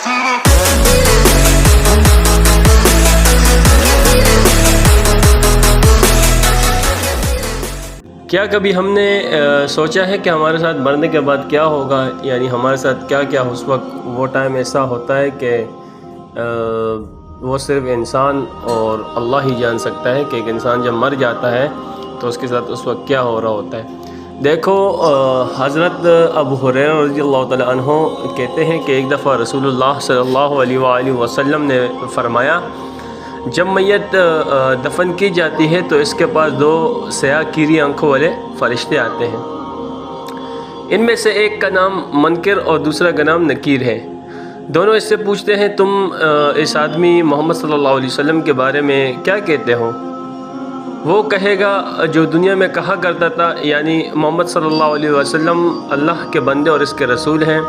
کیا کبھی ہم نے سوچا ہے کہ ہمارے ساتھ مرنے کے بعد کیا ہوگا؟ یعنی ہمارے ساتھ کیا کیا اس وقت وہ ٹائم ایسا ہوتا ہے کہ وہ صرف انسان اور اللہ ہی جان سکتا ہے کہ ایک انسان جب مر جاتا ہے تو اس کے ساتھ اس وقت کیا ہو رہا ہوتا ہے۔ دیکھو، حضرت ابو ہریرہ رضی اللہ تعالیٰ عنہ کہتے ہیں کہ ایک دفعہ رسول اللہ صلی اللہ علیہ وآلہ وسلم نے فرمایا، جب میت دفن کی جاتی ہے تو اس کے پاس دو سیاہ کیری آنکھوں والے فرشتے آتے ہیں۔ ان میں سے ایک کا نام منکر اور دوسرا کا نام نکیر ہے۔ دونوں اس سے پوچھتے ہیں، تم اس آدمی محمد صلی اللہ علیہ وسلم کے بارے میں کیا کہتے ہو؟ وہ کہے گا، جو دنیا میں کہا کرتا تھا، یعنی محمد صلی اللہ علیہ وسلم اللہ کے بندے اور اس کے رسول ہیں،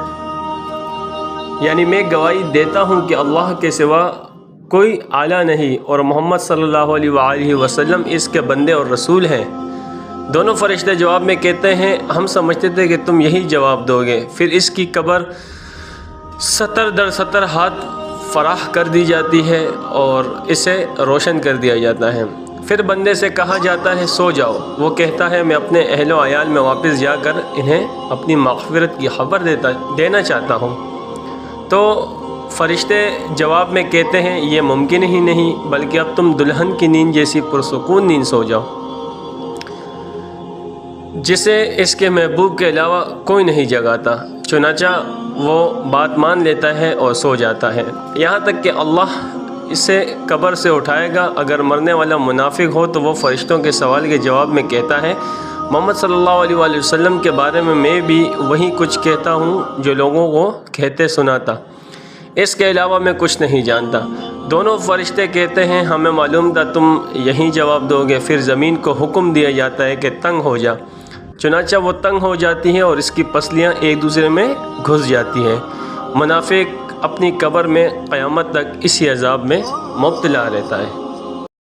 یعنی میں گواہی دیتا ہوں کہ اللہ کے سوا کوئی اعلیٰ نہیں اور محمد صلی اللہ علیہ وآلہ وسلم اس کے بندے اور رسول ہیں۔ دونوں فرشتے جواب میں کہتے ہیں، ہم سمجھتے تھے کہ تم یہی جواب دو گے۔ پھر اس کی قبر 70 در 70 ہاتھ فراخ کر دی جاتی ہے اور اسے روشن کر دیا جاتا ہے۔ پھر بندے سے کہا جاتا ہے، سو جاؤ۔ وہ کہتا ہے، میں اپنے اہل و عیال میں واپس جا کر انہیں اپنی مغفرت کی خبر دینا چاہتا ہوں۔ تو فرشتے جواب میں کہتے ہیں، یہ ممکن ہی نہیں، بلکہ اب تم دلہن کی نیند جیسی پرسکون نیند سو جاؤ، جسے اس کے محبوب کے علاوہ کوئی نہیں جگاتا۔ چنانچہ وہ بات مان لیتا ہے اور سو جاتا ہے، یہاں تک کہ اللہ اسے قبر سے اٹھائے گا۔ اگر مرنے والا منافق ہو تو وہ فرشتوں کے سوال کے جواب میں کہتا ہے، محمد صلی اللہ علیہ وآلہ وسلم کے بارے میں بھی وہی کچھ کہتا ہوں جو لوگوں کو کہتے سنا تھا، اس کے علاوہ میں کچھ نہیں جانتا۔ دونوں فرشتے کہتے ہیں، ہمیں معلوم تھا تم یہی جواب دو گے۔ پھر زمین کو حکم دیا جاتا ہے کہ تنگ ہو جا، چنانچہ وہ تنگ ہو جاتی ہیں اور اس کی پسلیاں ایک دوسرے میں گھس جاتی ہیں۔ منافق اپنی قبر میں قیامت تک اسی عذاب میں مبتلا رہتا ہے۔